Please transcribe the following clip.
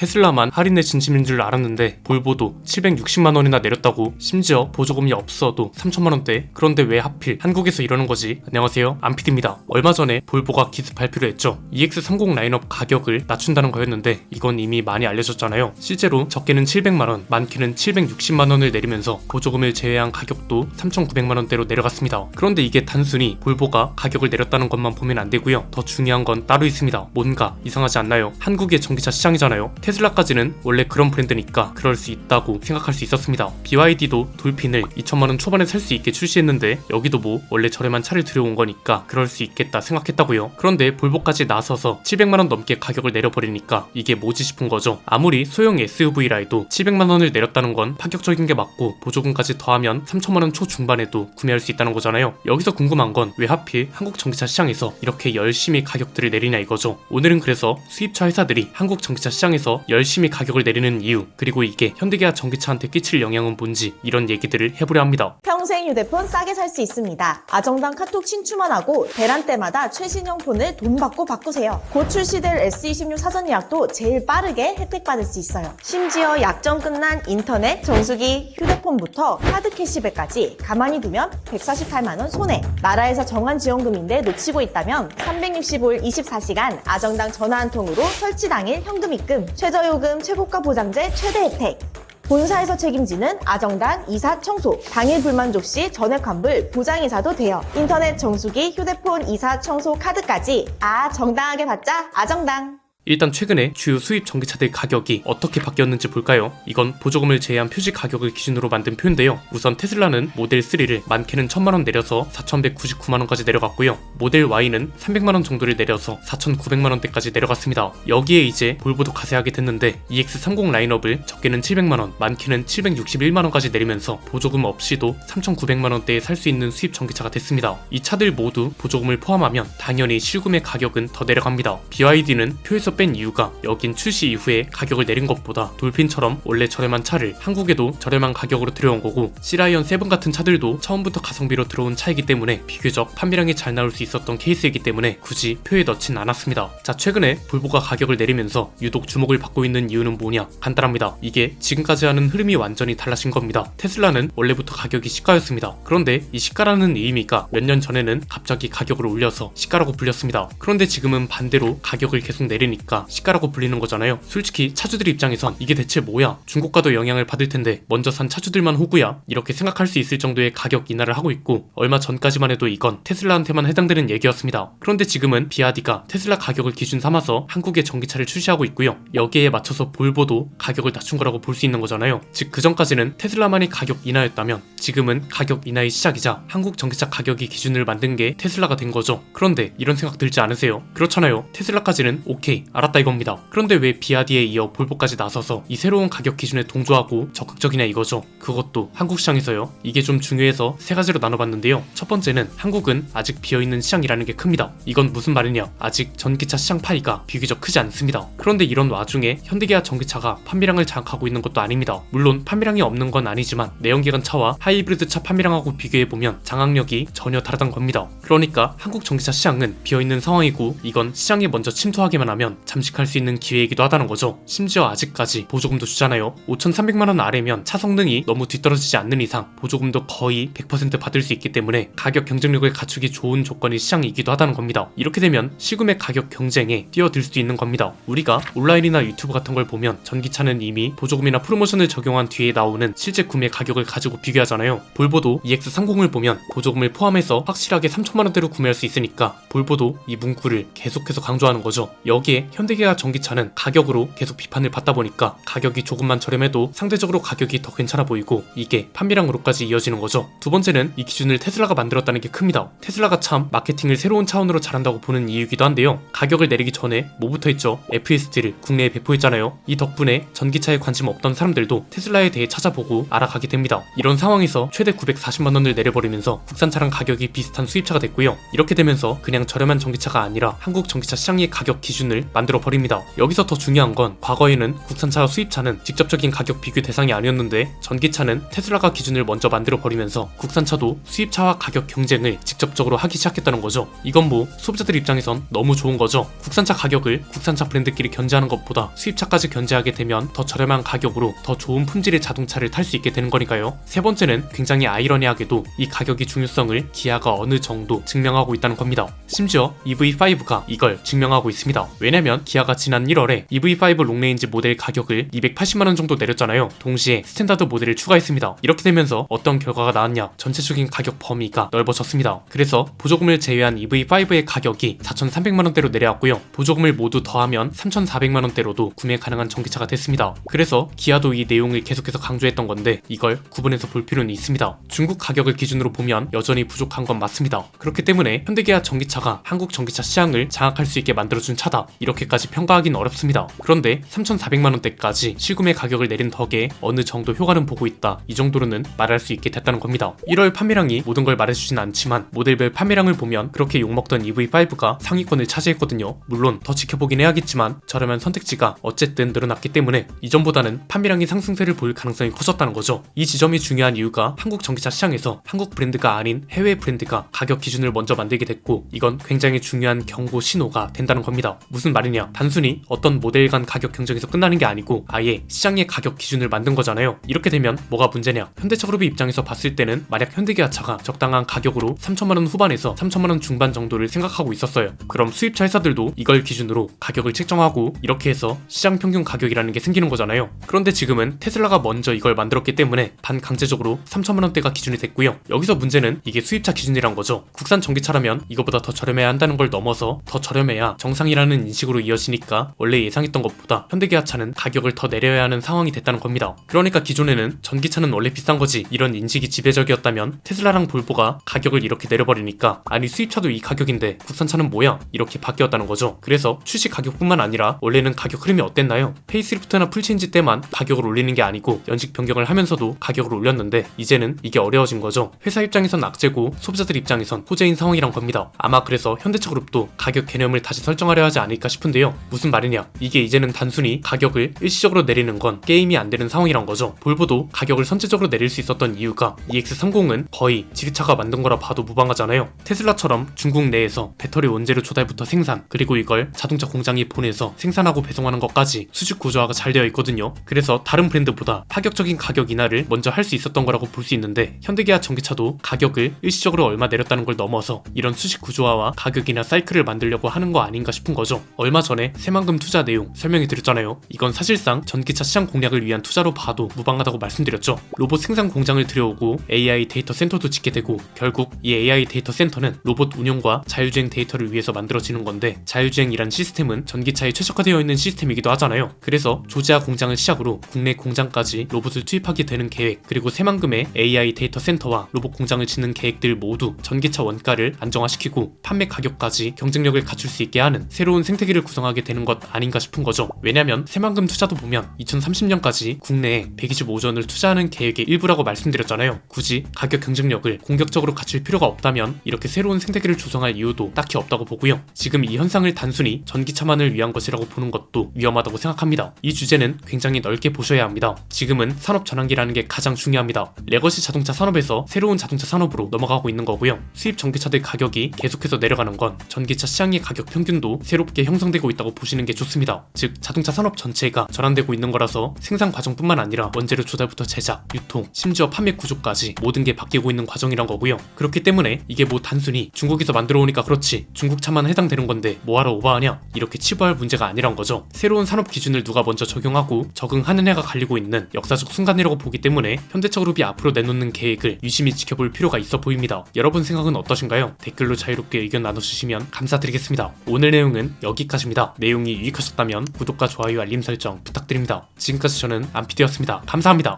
테슬라만 할인의 진심인 줄 알았는데 볼보도 760만원이나 내렸다고. 심지어 보조금이 없어도 3천만원대. 그런데 왜 하필 한국에서 이러는 거지? 안녕하세요, 안피디입니다. 얼마 전에 볼보가 기습 발표를 했죠. EX30 라인업 가격을 낮춘다는 거였는데 이건 이미 많이 알려졌잖아요. 실제로 적게는 700만원, 많게는 760만원을 내리면서 보조금을 제외한 가격도 3,900만원대로 내려갔습니다. 그런데 이게 단순히 볼보가 가격을 내렸다는 것만 보면 안 되고요. 더 중요한 건 따로 있습니다. 뭔가 이상하지 않나요? 한국의 전기차 시장이잖아요. 테슬라까지는 원래 그런 브랜드니까 그럴 수 있다고 생각할 수 있었습니다. BYD도 돌핀을 2천만원 초반에 살 수 있게 출시했는데 여기도 뭐 원래 저렴한 차를 들여온 거니까 그럴 수 있겠다 생각했다고요. 그런데 볼보까지 나서서 700만원 넘게 가격을 내려버리니까 이게 뭐지 싶은 거죠. 아무리 소형 SUV라 해도 700만원을 내렸다는 건 파격적인 게 맞고 보조금까지 더하면 3천만원 초중반에도 구매할 수 있다는 거잖아요. 여기서 궁금한 건 왜 하필 한국 전기차 시장에서 이렇게 열심히 가격들을 내리냐 이거죠. 오늘은 그래서 수입차 회사들이 한국 전기차 시장에서 열심히 가격을 내리는 이유, 그리고 이게 현대기아 전기차한테 끼칠 영향은 뭔지, 이런 얘기들을 해보려 합니다. 평생 휴대폰 싸게 살 수 있습니다. 아정당 카톡 신추만 하고 대란 때마다 최신형 폰을 돈 받고 바꾸세요. 곧 출시될 S26 사전 예약도 제일 빠르게 혜택 받을 수 있어요. 심지어 약정 끝난 인터넷, 정수기, 휴대폰부터 카드 캐시백까지 가만히 두면 148만원 손해. 나라에서 정한 지원금인데 놓치고 있다면 365일 24시간 아정당 전화 한 통으로 설치 당일 현금 입금, 최저요금, 최고가 보장제 최대 혜택. 본사에서 책임지는 아정당 이사 청소, 당일 불만족 시 전액 환불 보장이사도 돼요. 인터넷, 정수기, 휴대폰 이사 청소 카드까지 정당하게 받자 아정당. 일단 최근에 주요 수입 전기차들 가격이 어떻게 바뀌었는지 볼까요? 이건 보조금을 제외한 표시 가격을 기준으로 만든 표인데요. 우선 테슬라는 모델 3를 많게는 1000만원 내려서 4199만원까지 내려갔고요. 모델 Y는 300만원 정도를 내려서 4900만원대까지 내려갔습니다. 여기에 이제 볼보도 가세하게 됐는데 EX30 라인업을 적게는 700만원, 많게는 761만원까지 내리면서 보조금 없이도 3900만원대에 살 수 있는 수입 전기차가 됐습니다. 이 차들 모두 보조금을 포함하면 당연히 실구매 가격은 더 내려갑니다. BYD는 표에서 뺀 이유가 여긴 출시 이후에 가격을 내린 것보다 돌핀처럼 원래 저렴한 차를 한국에도 저렴한 가격으로 들여온 거고, 시라이언 7 같은 차들도 처음부터 가성비로 들어온 차이기 때문에 비교적 판매량이 잘 나올 수 있었던 케이스이기 때문에 굳이 표에 넣진 않았습니다. 자, 최근에 볼보가 가격을 내리면서 유독 주목을 받고 있는 이유는 뭐냐? 간단합니다. 이게 지금까지 하는 흐름이 완전히 달라진 겁니다. 테슬라는 원래부터 가격이 시가였습니다. 그런데 이 시가라는 의미가 몇 년 전에는 갑자기 가격을 올려서 시가라고 불렸습니다. 그런데 지금은 반대로 가격을 계속 내리니까 시가라고 불리는 거잖아요. 솔직히 차주들 입장에선 이게 대체 뭐야? 중고가도 영향을 받을 텐데 먼저 산 차주들만 호구야? 이렇게 생각할 수 있을 정도의 가격 인하를 하고 있고, 얼마 전까지만 해도 이건 테슬라한테만 해당되는 얘기였습니다. 그런데 지금은 비아디가 테슬라 가격을 기준 삼아서 한국에 전기차를 출시하고 있고요. 여기에 맞춰서 볼보도 가격을 낮춘 거라고 볼 수 있는 거잖아요. 즉 그전까지는 테슬라만이 가격 인하였다면 지금은 가격 인하의 시작이자 한국 전기차 가격이 기준을 만든 게 테슬라가 된 거죠. 그런데 이런 생각 들지 않으세요? 그렇잖아요. 테슬라까지는 오케이, 알았다 이겁니다. 그런데 왜 비아디에 이어 볼보까지 나서서 이 새로운 가격 기준에 동조하고 적극적이냐 이거죠. 그것도 한국 시장에서요. 이게 좀 중요해서 세 가지로 나눠봤는데요. 첫 번째는 한국은 아직 비어있는 시장이라는 게 큽니다. 이건 무슨 말이냐? 아직 전기차 시장 파이가 비교적 크지 않습니다. 그런데 이런 와중에 현대기아 전기차가 판매량을 장악하고 있는 것도 아닙니다. 물론 판매량이 없는 건 아니지만 내연기관 차와 하이브리드 차 판매량하고 비교해보면 장악력이 전혀 다르단 겁니다. 그러니까 한국 전기차 시장은 비어있는 상황이고, 이건 시장에 먼저 침투하기만 하면 잠식할 수 있는 기회이기도 하다는 거죠. 심지어 아직까지 보조금도 주잖아요. 5300만원 아래면 차 성능이 너무 뒤떨어지지 않는 이상 보조금도 거의 100% 받을 수 있기 때문에 가격 경쟁력을 갖추기 좋은 조건이 시장이기도 하다는 겁니다. 이렇게 되면 시금의 가격 경쟁에 뛰어들 수도 있는 겁니다. 우리가 온라인이나 유튜브 같은 걸 보면 전기차는 이미 보조금이나 프로모션을 적용한 뒤에 나오는 실제 구매 가격을 가지고 비교하잖아요. 볼보도 EX30을 보면 보조금을 포함해서 확실하게 3천만원대로 구매할 수 있으니까 볼보도 이 문구를 계속해서 강조하는 거죠. 여기에 현대기아 전기차는 가격으로 계속 비판을 받다 보니까 가격이 조금만 저렴해도 상대적으로 가격이 더 괜찮아 보이고, 이게 판매량으로까지 이어지는 거죠. 두 번째는 이 기준을 테슬라가 만들었다는 게 큽니다. 테슬라가 참 마케팅을 새로운 차원으로 잘한다고 보는 이유이기도 한데요. 가격을 내리기 전에 뭐부터 했죠? FSD를 국내에 배포했잖아요. 이 덕분에 전기차에 관심 없던 사람들도 테슬라에 대해 찾아보고 알아가게 됩니다. 이런 상황에서 최대 940만원을 내려버리면서 국산차랑 가격이 비슷한 수입차가 됐고요. 이렇게 되면서 그냥 저렴한 전기차가 아니라 한국 전기차 시장의 가격 기준을 만들어 버립니다. 여기서 더 중요한 건 과거에는 국산차와 수입차는 직접적인 가격 비교 대상이 아니었는데 전기차는 테슬라가 기준을 먼저 만들어 버리면서 국산차도 수입차와 가격 경쟁을 직접적으로 하기 시작했다는 거죠. 이건 뭐 소비자들 입장에선 너무 좋은 거죠. 국산차 가격을 국산차 브랜드끼리 견제하는 것보다 수입차까지 견제하게 되면 더 저렴한 가격으로 더 좋은 품질의 자동차를 탈 수 있게 되는 거니까요. 세 번째는 굉장히 아이러니하게도 이 가격의 중요성을 기아가 어느 정도 증명하고 있다는 겁니다. 심지어 EV5가 이걸 증명하고 있습니다. 왜냐면 기아가 지난 1월에 EV5 롱레인지 모델 가격을 280만원 정도 내렸잖아요. 동시에 스탠다드 모델을 추가했습니다. 이렇게 되면서 어떤 결과가 나왔냐? 전체적인 가격 범위가 넓어졌습니다. 그래서 보조금을 제외한 EV5의 가격이 4,300만원대로 내려왔고요. 보조금을 모두 더하면 3,400만원대로도 구매 가능한 전기차가 됐습니다. 그래서 기아도 이 내용을 계속해서 강조했던 건데 이걸 구분해서 볼 필요는 있습니다. 중국 가격을 기준으로 보면 여전히 부족한 건 맞습니다. 그렇기 때문에 현대기아 전기차가 한국 전기차 시장을 장악할 수 있게 만들어준 차다, 이렇게까지 평가하긴 어렵습니다. 그런데 3,400만원대까지 실구매 가격을 내린 덕에 어느 정도 효과는 보고 있다, 이 정도로는 말할 수 있게 됐다는 겁니다. 1월 판매량이 모든 걸 말해주진 않지만 모델별 판매량을 보면 그렇게 욕먹던 EV5가 상위권을 차지했거든요. 물론 더 지켜보긴 해야겠지만 저렴한 선택지가 어쨌든 늘어났기 때문에 이전보다는 판매량이 상승세를 보일 가능성이 커졌다는 거죠. 이 지점이 중요한 이유가 한국 전기차 시장에서 한국 브랜드가 아닌 해외 브랜드가 가격 기준을 먼저 만들게 됐고, 이건 굉장히 중요한 경고 신호가 된다는 겁니다. 무슨 말이냐? 단순히 어떤 모델 간 가격 경쟁에서 끝나는 게 아니고 아예 시장의 가격 기준을 만든 거잖아요. 이렇게 되면 뭐가 문제냐? 현대차그룹의 입장에서 봤을 때는 만약 현대기아차가 적당한 가격으로 3천만원 후반에서 3천만원 중반 정도를 생각하고 있었어요. 그럼 수입차 회사들도 이걸 기준으로 가격을 책정하고 이렇게 해서 시장 평균 가격이라는 게 생기는 거잖아요. 그런데 지금은 테슬라가 먼저 이걸 만들었기 때문에 반강제적으로 3천만원대가 기준이 됐고요. 여기서 문제는 이게 수입차 기준이란 거죠. 국산 전기차라면 이거보다 더 저렴해야 한다는 걸 넘어서 더 저렴해야 정상이라는 인식으로 이어지니까 원래 예상했던 것보다 현대기아차는 가격을 더 내려야 하는 상황이 됐다는 겁니다. 그러니까 기존에는 전기차는 원래 비싼 거지, 이런 인식이 지배적이었다면 테슬라랑 볼보가 가격을 이렇게 내려버리니까 아니 수입차도 이 가격인데 국산차는 뭐야? 이렇게 바뀌었다는 거죠. 그래서 출시 가격뿐만 아니라 원래는 가격 흐름이 어땠나요? 페이스리프트나 풀체인지 때만 가격을 올리는 게 아니고 연식 변경을 하면서도 가격을 올렸는데 이제는 이게 어려워진 거죠. 회사 입장에선 악재고 소비자들 입장에선 호재인 상황이란 겁니다. 아마 그래서 현대차그룹도 가격 개념을 다시 설정하려 하지 않을까 싶은데요. 무슨 말이냐? 이게 이제는 단순히 가격을 일시적으로 내리는 건 게임이 안 되는 상황이란 거죠. 볼보도 가격을 선제적으로 내릴 수 있었던 이유가 EX30은 거의 지그차가 만든 거라 봐도 무방하잖아요. 테슬라처럼 중국 내에서 배터리 원재료 조달부터 생산, 그리고 이걸 자동차 공장에 보내서 생산하고 배송하는 것까지 수직 구조화가 잘 되어 있거든요. 그래서 다른 브랜드보다 파격적인 가격 인하를 먼저 할 수 있었던 거라고 볼 수 있는데 현대기아 전기차도 가격을 일시적으로 얼마 내렸다는 걸 넘어서 이런 수직 구조화와 가격 인하 사이클을 만들려고 하는 거 아닌가 싶은 거죠. 얼마 전에 새만금 투자 내용 설명이 드렸잖아요. 이건 사실상 전기차 시장 공략을 위한 투자로 봐도 무방하다고 말씀드렸죠. 로봇 생산 공장을 들여오고 AI 데이터 센터도 짓게 되고 결국 이 AI 데이터 센터는 로봇 운용과 자율주행 데이터를 위해서 만들어지는 건데 자율주행이란 시스템은 전기차에 최적화되어 있는 시스템이기도 하잖아요. 그래서 조지아 공장을 시작으로 국내 공장까지 로봇을 투입하게 되는 계획, 그리고 새만금의 AI 데이터 센터와 로봇 공장을 짓는 계획들 모두 전기차 원가를 안정화시키고 판매 가격까지 경쟁력을 갖출 수 있게 하는 새로운 생태계를 구성하게 되는 것 아닌가 싶은 거죠. 왜냐면 새만금 투자도 보면 2030년까지 국내에 125조 원을 투자하는 계획의 일부라고 말씀드렸잖아요. 굳이 가격 경쟁력을 공격적으로 갖출 필요가 없다면 이렇게 새로운 생태계를 조성할 이유도 딱히 없다고 보고요. 지금 이 현상을 단순히 전기차만을 위한 것이라고 보는 것도 위험하다고 생각합니다. 이 주제는 굉장히 넓게 보셔야 합니다. 지금은 산업 전환기라는 게 가장 중요합니다. 레거시 자동차 산업에서 새로운 자동차 산업으로 넘어가고 있는 거고요. 수입 전기차들 가격이 계속해서 내려가는 건 전기차 시장의 가격 평균도 새롭게 형성되고 있다고 보시는 게 좋습니다. 즉 자동차 산업 전체가 전환되고 있는 거라서 생산 과정뿐만 아니라 원재료 조달부터 제작, 유통, 심지어 판매 구조까지 모든 게 바뀌고 있는 과정이란 거고요. 그렇기 때문에 이게 뭐 단순히 중국에서 만들어 오니까 그렇지 중국 차만 해당되는 건데 뭐하러 오버하냐, 이렇게 치부할 문제가 아니란 거죠. 새로운 산업 기준을 누가 먼저 적용하고 적응하는 해가 갈리고 있는 역사적 순간이라고 보기 때문에 현대차그룹이 앞으로 내놓는 계획을 유심히 지켜볼 필요가 있어 보입니다. 여러분 생각은 어떠신가요? 댓글로 자유롭게 의견 나눠주시면 감사드리겠습니다. 오늘 내용은 여기까지입니다. 내용이 유익하셨다면 구독과 좋아요, 알림 설정 부탁드립니다. 지금까지 저는 안피디였습니다. 감사합니다.